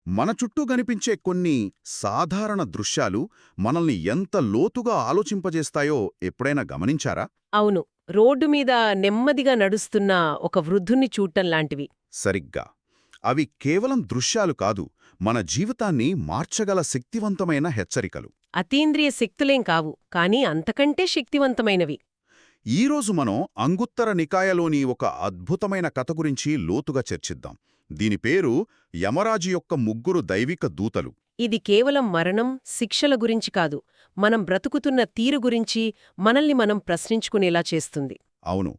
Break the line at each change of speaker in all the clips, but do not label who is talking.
మన చుట్టూ కనిపించే కొన్ని సాధారణ దృశ్యాలు మనల్ని ఎంత లోతుగా ఆలోచింపజేస్తాయో ఎప్పుడైనా గమనించారా?
అవును. రోడ్డు మీద నెమ్మదిగా నడుస్తున్న ఒక వృద్ధుణ్ణి చూడటం లాంటివి.
సరిగ్గా. అవి కేవలం దృశ్యాలు కాదు, మన జీవితాన్ని మార్చగల శక్తివంతమైన హెచ్చరికలు.
అతీంద్రియ శక్తులేం కావు, కానీ అంతకంటే శక్తివంతమైనవి.
ఈరోజు మనం అంగుత్తర నికాయలోని ఒక అద్భుతమైన కథ గురించి లోతుగా చర్చిద్దాం. దీని పేరు యమరాజు యొక్క ముగ్గురు దైవిక దూతలు.
ఇది కేవలం మరణం, శిక్షల గురించి కాదు, మనం బ్రతుకుతున్న తీరు గురించి మనల్ని మనం ప్రశ్నించుకునేలా చేస్తుంది.
అవును.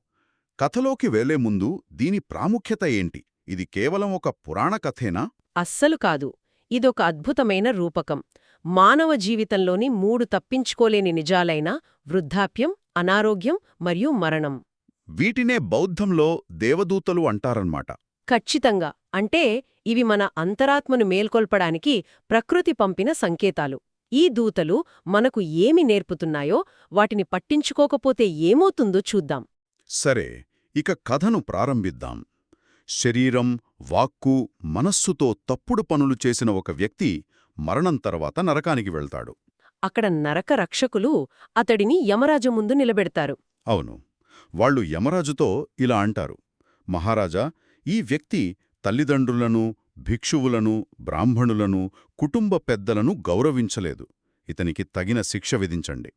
కథలోకి వెళ్లే ముందు దీని ప్రాముఖ్యత ఏంటి? ఇది కేవలం ఒక పురాణ కథేనా?
అస్సలు కాదు. ఇదొక అద్భుతమైన రూపకం. మానవ జీవితంలోని 3 తప్పించుకోలేని నిజాలైన వృద్ధాప్యం, అనారోగ్యం మరియు మరణం.
వీటినే బౌద్ధంలో దేవదూతలు అంటారన్మాట.
ఖచ్చితంగా. అంటే ఇవి మన అంతరాత్మను మేల్కొల్పడానికి ప్రకృతి పంపిన సంకేతాలు. ఈ దూతలు మనకు ఏమి నేర్పుతున్నాయో, వాటిని పట్టించుకోకపోతే ఏమవుతుందో చూద్దాం.
సరే, ఇక కథను ప్రారంభిద్దాం. శరీరం, వాక్కు, మనస్సుతో తప్పుడు పనులు చేసిన ఒక వ్యక్తి మరణం తర్వాత నరకానికి వెళ్తాడు.
అక్కడ నరక రక్షకులు అతడిని యమరాజు ముందు నిలబెడతారు.
అవును. వాళ్ళు యమరాజుతో ఇలా అంటారు: మహారాజా, ఈ వ్యక్తి తల్లిదండ్రులను, భిక్షువులను, బ్రాహ్మణులను, కుటుంబ పెద్దలను గౌరవించలేదు. ఇతనికి తగిన శిక్ష విధించండి.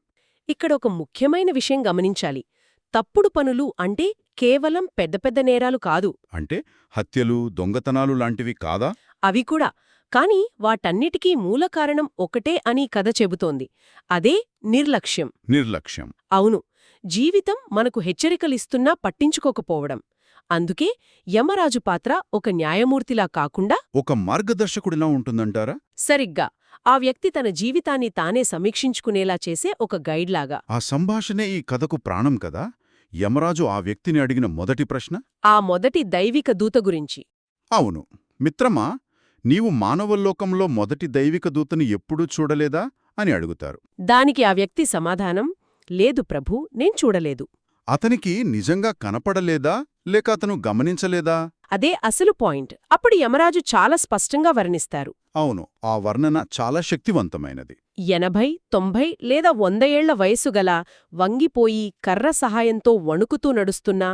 ఇక్కడ ఒక ముఖ్యమైన విషయం గమనించాలి. తప్పుడు పనులు అంటే కేవలం పెద్ద పెద్ద నేరాలు కాదు.
అంటే హత్యలు, దొంగతనాలు లాంటివి కాదా?
అవి కూడా. కాని వాటన్నిటికీ మూల కారణం ఒకటే అని కథ చెబుతోంది. అదే నిర్లక్ష్యం.
నిర్లక్ష్యం.
అవును. జీవితం మనకు హెచ్చరికలిస్తున్నా పట్టించుకోకపోవడం. అందుకే యమరాజు పాత్ర ఒక న్యాయమూర్తిలా కాకుండా
ఒక మార్గదర్శకుడిలా ఉంటుందంటారా?
సరిగ్గా ఆ వ్యక్తి తన జీవితాన్ని తానే సమీక్షించుకునేలా చేసే ఒక గైడ్లాగా.
ఆ సంభాషణే ఈ కథకు ప్రాణం కదా. యమరాజు ఆ వ్యక్తిని అడిగిన మొదటి ప్రశ్న
ఆ మొదటి దైవిక దూత గురించి.
అవును. మిత్రమా, నీవు మానవలోకంలో మొదటి దైవిక దూతని ఎప్పుడూ చూడలేదా అని అడుగుతారు.
దానికి ఆ వ్యక్తి సమాధానం, లేదు ప్రభూ, నేను చూడలేదు.
అతనికి నిజంగా కనపడలేదా, లేక అతను గమనించలేదా?
అదే అసలు పాయింట్. అప్పుడు యమరాజు చాలా స్పష్టంగా వర్ణిస్తారు.
అవును, ఆ వర్ణన చాలా శక్తివంతమైనది.
80, 90 లేదా 100 ఏళ్ల వయసుగల, వంగిపోయి కర్ర సహాయంతో వణుకుతూ నడుస్తున్నా,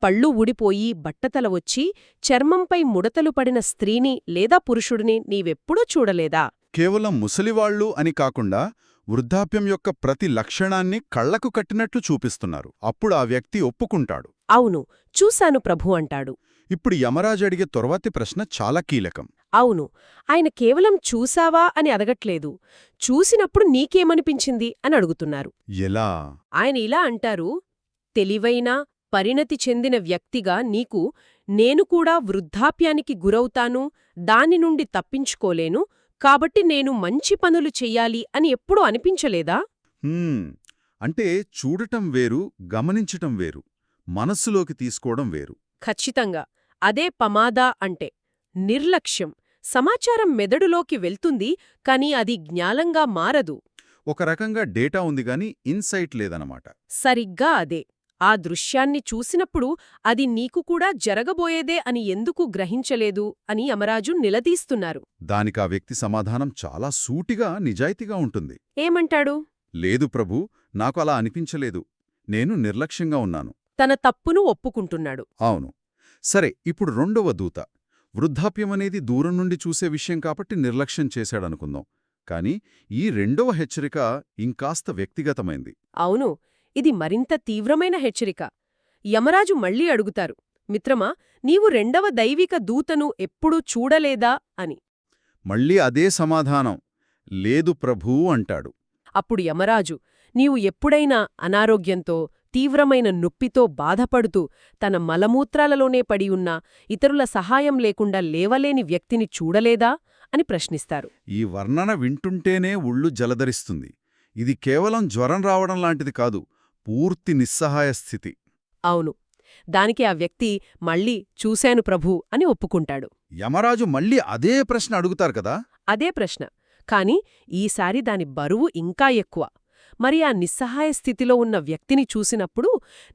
పళ్ళు ఊడిపోయి బట్టతల వచ్చి చర్మంపై ముడతలు పడిన స్త్రీని లేదా పురుషుడిని నీవెప్పుడూ చూడలేదా?
కేవలం ముసలివాళ్లు అని కాకుండా వృద్ధాప్యం యొక్క ప్రతి లక్షణాన్ని కళ్లకు కట్టినట్లు చూపిస్తున్నారు. అప్పుడు ఆ వ్యక్తి ఒప్పుకుంటాడు.
అవును, చూశాను ప్రభూ అంటాడు.
ఇప్పుడు యమరాజు అడిగే తరువాతి ప్రశ్న చాలా కీలకం.
అవును, ఆయన కేవలం చూసావా అని అడగట్లేదు, చూసినప్పుడు నీకేమనిపించింది అని అడుగుతున్నారు.
ఎలా?
ఆయన ఇలా అంటారు, తెలివైన, పరిణతి చెందిన వ్యక్తిగా నీకు నేను కూడా వృద్ధాప్యానికి గురవుతాను, దాని నుండి తప్పించుకోలేను, కాబట్టి నేను మంచి పనులు చెయ్యాలి అని ఎప్పుడూ అనిపించలేదా?
అంటే చూడటం వేరు, గమనించటం వేరు, మనస్సులోకి తీసుకోవడం వేరు.
ఖచ్చితంగా. అదే పమాదా అంటే. నిర్లక్ష్యం. సమాచారం మెదడులోకి వెళ్తుంది, కాని అది జ్ఞానంగా మారదు.
ఒక రకంగా డేటా ఉంది గాని ఇన్సైట్ లేదన్నమాట.
సరిగ్గా అదే. ఆ దృశ్యాన్ని చూసినప్పుడు అది నీకు కూడా జరగబోయేదే అని ఎందుకు గ్రహించలేదు అని యమరాజు నిలదీస్తున్నారు.
దానికా వ్యక్తి సమాధానం చాలా సూటిగా, నిజాయితీగా ఉంటుంది.
ఏమంటాడు?
లేదు ప్రభూ, నాకు అలా అనిపించలేదు. నేను నిర్లక్ష్యంగా ఉన్నాను.
తన తప్పును ఒప్పుకుంటున్నాడు.
అవును. సరే, ఇప్పుడు రెండవ దూత. వృద్ధాప్యమనేది దూరం నుండి చూసే విషయం కాబట్టి నిర్లక్ష్యం చేశాడనుకుందాం. కాని ఈ రెండవ హెచ్చరిక ఇంకాస్త వ్యక్తిగతమైంది.
అవును, ఇది మరింత తీవ్రమైన హెచ్చరిక. యమరాజు మళ్లీ అడుగుతారు, మిత్రమా, నీవు రెండవ దైవిక దూతను ఎప్పుడూ చూడలేదా అని.
మళ్ళీ అదే సమాధానం, లేదు ప్రభూ అంటాడు.
అప్పుడు యమరాజు, నీవు ఎప్పుడైనా అనారోగ్యంతో, తీవ్రమైన నొప్పితో బాధపడుతూ తన మలమూత్రాలలోనే పడి ఉన్న, ఇతరుల సహాయం లేకుండా లేవలేని వ్యక్తిని చూడలేదా అని ప్రశ్నిస్తారు.
ఈ వర్ణన వింటుంటేనే ఒళ్ళు జలధరిస్తుంది. ఇది కేవలం జ్వరం రావడం లాంటిది కాదు, పూర్తి నిస్సహాయ స్థితి.
అవును. దానికి ఆ వ్యక్తి మళ్ళీ చూశాను ప్రభూ అని ఒప్పుకుంటాడు.
యమరాజు మళ్ళీ అదే ప్రశ్న అడుగుతారు కదా.
అదే ప్రశ్న, కాని ఈసారి దాని బరువు ఇంకా ఎక్కువ. మరి ఆ నిస్సహాయ స్థితిలో ఉన్న వ్యక్తిని చూసినప్పుడు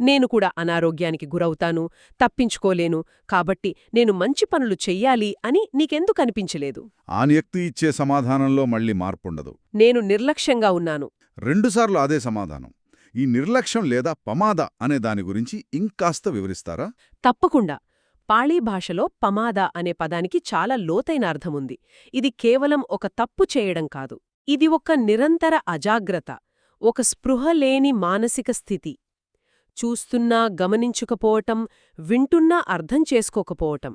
నేను కూడా అనారోగ్యానికి గురవుతాను, తప్పించుకోలేను, కాబట్టి నేను మంచి పనులు చెయ్యాలి అని నీకెందుకు అనిపించలేదు?
ఆ వ్యక్తి ఇచ్చే సమాధానంలో మళ్ళీ మార్పుండదు.
నేను నిర్లక్ష్యంగా ఉన్నాను.
రెండుసార్లు అదే సమాధానం. ఈ నిర్లక్ష్యం లేదా పమాద అనే దాని గురించి ఇంకాస్త వివరిస్తారా?
తప్పకుండా. పాళీ భాషలో పమాద అనే పదానికి చాలా లోతైన అర్థముంది. ఇది కేవలం ఒక తప్పు చేయడం కాదు. ఇది ఒక నిరంతర అజాగ్రత్త, ఒక స్పృహ లేని మానసిక స్థితి. చూస్తున్నా గమనించుకపోవటం, వింటున్నా అర్థం చేసుకోకపోవటం.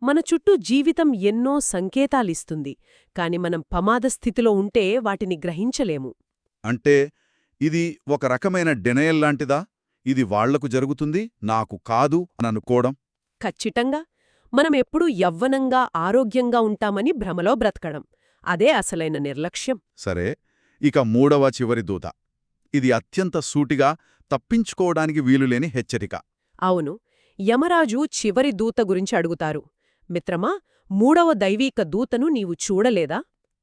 మన చుట్టూ జీవితం ఎన్నో సంకేతాలిస్తుంది, కాని మనం పమాద స్థితిలో ఉంటే వాటిని గ్రహించలేము.
అంటే ఇది ఒక రకమైన డెనయల్ లాంటిదా? ఇది వాళ్లకు జరుగుతుంది, నాకు కాదు అని అనుకోవడం.
ఖచ్చితంగా. మనం ఎప్పుడూ యవ్వనంగా ఆరోగ్యంగా ఉంటామని భ్రమలో బ్రతకడం. అదే అసలైన నిర్లక్ష్యం.
సరే, ఇక మూడవ చివరి దూత. ఇది అత్యంత సూటిగా, తప్పించుకోవడానికి వీలులేని హెచ్చరిక.
అవును. యమరాజు చివరి దూత గురించి అడుగుతారు. మిత్రమా, మూడవ దైవీక దూతను నీవు చూడలేదా?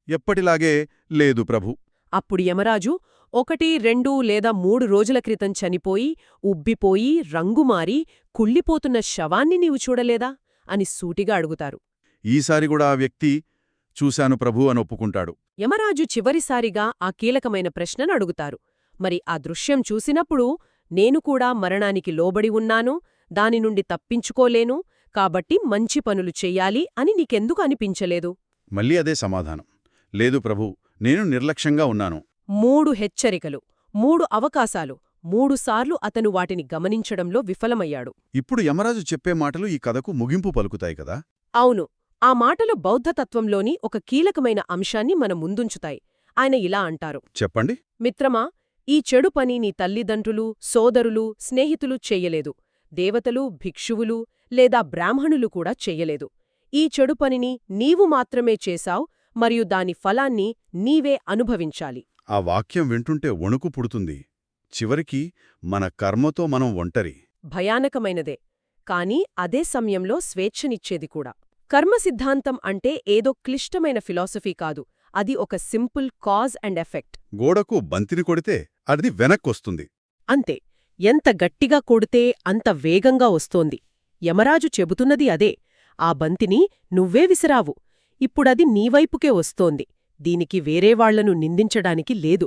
ఎప్పటిలాగే లేదు ప్రభూ.
అప్పుడు యమరాజు 1, 2 లేదా 3 రోజుల క్రితం చనిపోయి, ఉబ్బిపోయి, రంగుమారి, కుళ్ళిపోతున్న శవాన్ని నీవు చూడలేదా అని సూటిగా అడుగుతారు.
ఈసారి కూడా ఆ వ్యక్తి చూశాను ప్రభూ అని ఒప్పుకుంటాడు.
యమరాజు చివరిసారిగా ఆ కీలకమైన ప్రశ్నను అడుగుతారు. మరి ఆ దృశ్యం చూసినప్పుడు నేను కూడా మరణానికి లోబడి ఉన్నాను, దాని నుండి తప్పించుకోలేను, కాబట్టి మంచి పనులు చెయ్యాలి అని నీకెందుకు అనిపించలేదు?
మళ్ళీ అదే సమాధానం. లేదు ప్రభూ, నేను నిర్లక్ష్యంగా ఉన్నాను.
3 హెచ్చరికలు, 3 అవకాశాలు, 3 సార్లు అతను వాటిని గమనించడంలో విఫలమయ్యాడు.
ఇప్పుడు యమరాజు చెప్పే మాటలు ఈ కథకు ముగింపు పలుకుతాయి కదా?
అవును. ఆ మాటలు బౌద్ధతత్వంలోని ఒక కీలకమైన అంశాన్ని మన ముందుంచుతాయి. ఆయన ఇలా అంటారు.
చెప్పండి.
మిత్రమా, ఈ చెడు పని నీ తల్లిదండ్రులు, సోదరులు, స్నేహితులు చెయ్యలేదు. దేవతలు, భిక్షువులు లేదా బ్రాహ్మణులు కూడా చెయ్యలేదు. ఈ చెడు పనిని నీవు మాత్రమే చేశావు, మరియు దాని ఫలాన్ని నీవే అనుభవించాలి.
ఆ వాక్యం వింటుంటే వణుకు పుడుతుంది. చివరికి మన కర్మతో మనం ఒంటరి.
భయానకమైనదే, కాని అదే సమయంలో స్వేచ్ఛనిచ్చేది కూడా. కర్మ సిద్ధాంతం అంటే ఏదో క్లిష్టమైన ఫిలాసఫీ కాదు, అది ఒక సింపుల్ కాజ్ అండ్ ఎఫెక్ట్.
గోడకు బంతిని కొడితే అది వెనక్కొస్తుంది.
అంతే. ఎంత గట్టిగా కొడితే అంత వేగంగా వస్తోంది. యమరాజు చెబుతున్నది అదే. ఆ బంతిని నువ్వే విసిరావు, ఇప్పుడది నీవైపుకే వస్తోంది. దీనికి వేరేవాళ్లను నిందించడానికి లేదు.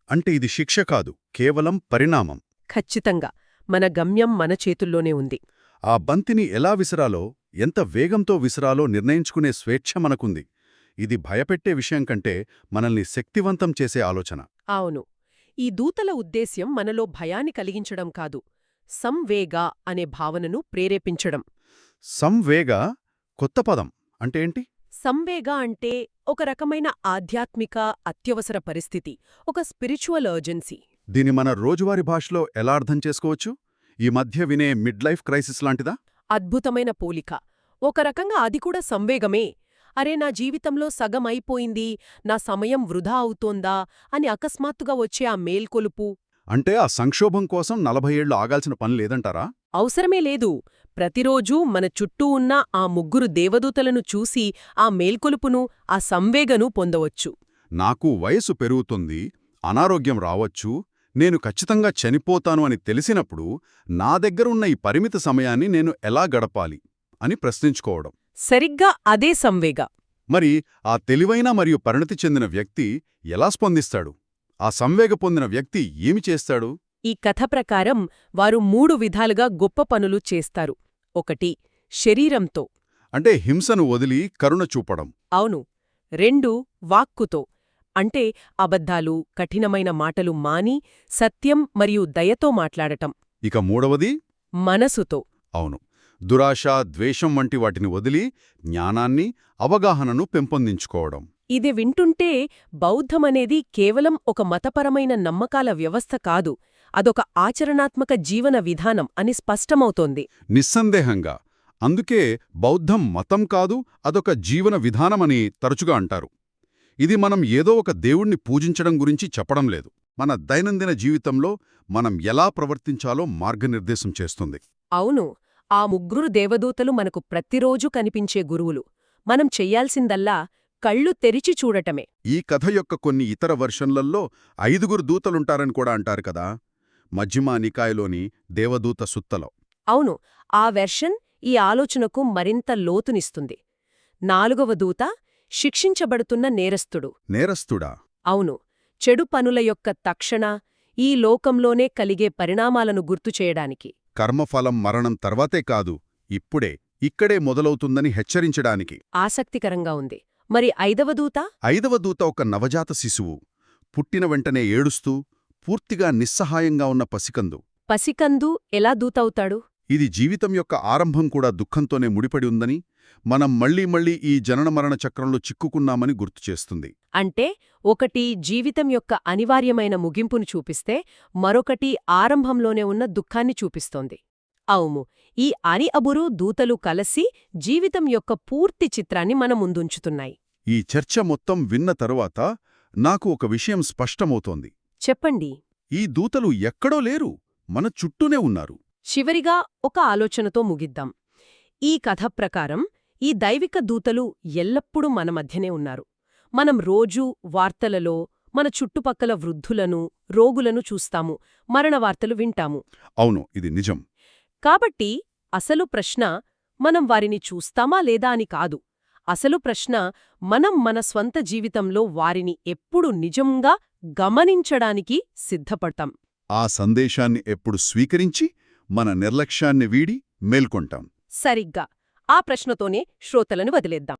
అంటే ఇది శిక్ష కాదు, కేవలం పరిణామం.
ఖచ్చితంగా. మన గమ్యం మన చేతుల్లోనే ఉంది.
ఆ బంతిని ఎలా విసిరాలో, ఎంత వేగంతో విసిరాలో నిర్ణయించుకునే స్వేచ్ఛ మనకుంది. ఇది భయపెట్టే విషయం కంటే మనల్ని శక్తివంతం చేసే ఆలోచన.
అవును. ఈ దూతల ఉద్దేశ్యం మనలో భయాన్ని కలిగించడం కాదు, సంవేగ అనే భావనను ప్రేరేపించడం.
సంవేగ కొత్త పదం అంటే ఏంటి?
సంవేగ అంటే ఒక రకమైన ఆధ్యాత్మిక అత్యవసర పరిస్థితి, ఒక స్పిరిచువల్ అర్జెన్సీ.
దీని మన రోజువారీ భాషలో ఎలా అర్థం చేసుకోవచ్చు? ఈ మధ్య వినే మిడ్ లైఫ్ క్రైసిస్ లాంటిదా?
అద్భుతమైన పోలిక. ఒక రకంగా అది కూడా సంవేగమే. అరే, నా జీవితంలో సగం అయిపోయింది, నా సమయం వృధా అవుతోందా అని అకస్మాత్తుగా వచ్చే ఆ మేల్కొలుపు.
అంటే ఆ సంక్షోభం కోసం 40 ఏళ్లు ఆగాల్సిన పని లేదంటారా?
అవసరమే లేదు. ప్రతిరోజూ మన చుట్టూ ఉన్న ఆ 3 దేవదూతలను చూసి ఆ మేల్కొలుపును, ఆ సంవేగను పొందవచ్చు.
నాకు వయసు పెరుగుతుంది, అనారోగ్యం రావచ్చు, నేను ఖచ్చితంగా చనిపోతాను అని తెలిసినప్పుడు నా దగ్గరున్న ఈ పరిమిత సమయాన్ని నేను ఎలా గడపాలి అని ప్రశ్నించుకోవడం.
సరిగ్గా అదే సంవేగ.
మరి ఆ తెలివైన మరియు పరిణతి చెందిన వ్యక్తి ఎలా స్పందిస్తాడు? ఆ సంవేగ పొందిన వ్యక్తి ఏమి చేస్తాడు?
ఈ కథ ప్రకారం వారు 3 విధాలుగా గొప్ప పనులు చేస్తారు. 1. శరీరంతో.
అంటే హింసను వదిలి కరుణ చూపడం.
అవును. 2. వాక్కుతో. అంటే అబద్ధాలు, కఠినమైన మాటలు మాని సత్యం మరియు దయతో మాట్లాడటం.
ఇక మూడవది
మనసుతో.
అవును, దురాశ, ద్వేషం వంటి వాటిని వదిలి జ్ఞానాన్ని, అవగాహనను పెంపొందించుకోవడం.
ఇది వింటుంటే బౌద్ధమనేది కేవలం ఒక మతపరమైన నమ్మకాల వ్యవస్థ కాదు, అదొక ఆచరణాత్మక జీవన విధానం అని స్పష్టమవుతోంది.
నిస్సందేహంగా. అందుకే బౌద్ధం మతం కాదు, అదొక జీవన విధానమని తరచుగా అంటారు. ఇది మనం ఏదో ఒక దేవుణ్ణి పూజించడం గురించి చెప్పడం లేదు. మన దైనందిన జీవితంలో మనం ఎలా ప్రవర్తించాలో మార్గనిర్దేశం చేస్తుంది.
అవును. ఆ 3 దేవదూతలు మనకు ప్రతిరోజూ కనిపించే గురువులు. మనం చెయ్యాల్సిందల్లా కళ్ళు తెరిచి చూడటమే.
ఈ కథ యొక్క కొన్ని ఇతర వర్షన్లల్లో 5 దూతలుంటారని కూడా అంటారు కదా. మధ్యమ నికాయలోని దేవదూత సుత్తలో.
అవును, ఆ వెర్షన్ ఈ ఆలోచనకు మరింత లోతునిస్తుంది. 4వ దూత శిక్షించబడుతున్న నేరస్తుడు.
నేరస్తుడా?
అవును, చెడు పనుల యొక్క తక్షణ, ఈ లోకంలోనే కలిగే పరిణామాలను గుర్తుచేయడానికి.
కర్మఫలం మరణం తర్వాతే కాదు, ఇక్కడే మొదలవుతుందని హెచ్చరించడానికి.
ఆసక్తికరంగా ఉంది. మరి 5వ దూత?
5వ దూత ఒక నవజాత శిశువు. పుట్టిన వెంటనే ఏడుస్తూ, పూర్తిగా నిస్సహాయంగా ఉన్న పసికందు.
పసికందు ఎలా దూతవుతాడు?
ఇది జీవితం యొక్క ఆరంభం కూడా దుఃఖంతోనే ముడిపడి ఉందని, మనం మళ్లీ ఈ జనన మరణ చక్రంలో చిక్కుకున్నామని గుర్తుచేస్తుంది.
అంటే ఒకటి జీవితం యొక్క అనివార్యమైన ముగింపును చూపిస్తే, మరొకటి ఆరంభంలోనే ఉన్న దుఃఖాన్ని చూపిస్తోంది. అవును, ఈ అబురు దూతలు కలసి జీవితం యొక్క పూర్తి చిత్రాన్ని మన ముందుంచుతున్నాయి.
ఈ చర్చ మొత్తం విన్న తరువాత నాకు ఒక విషయం స్పష్టమవుతోంది.
చెప్పండి.
ఈ దూతలు ఎక్కడో లేరు, మన చుట్టూనే ఉన్నారు.
చివరిగా ఒక ఆలోచనతో ముగిద్దాం. ఈ కథ ప్రకారం ఈ దైవిక దూతలు ఎల్లప్పుడూ మన మధ్యనే ఉన్నారు. మనం రోజూ వార్తలలో మన చుట్టుపక్కల వృద్ధులను, రోగులను చూస్తాము, మరణ వార్తలు వింటాము.
అవును, ఇది నిజం.
కాబట్టి అసలు ప్రశ్న మనం వారిని చూస్తామా లేదా అని కాదు. అసలు ప్రశ్న మనం మన స్వంత జీవితంలో వారిని ఎప్పుడు నిజంగా గమనించడానికి సిద్ధపడతాం.
ఆ సందేశాన్ని ఎప్పుడు స్వీకరించి మన నిర్లక్ష్యాన్ని వీడి మేల్కొంటాం.
సరిగ్గా ఆ ప్రశ్నతోనే శ్రోతలను వదిలేద్దాం.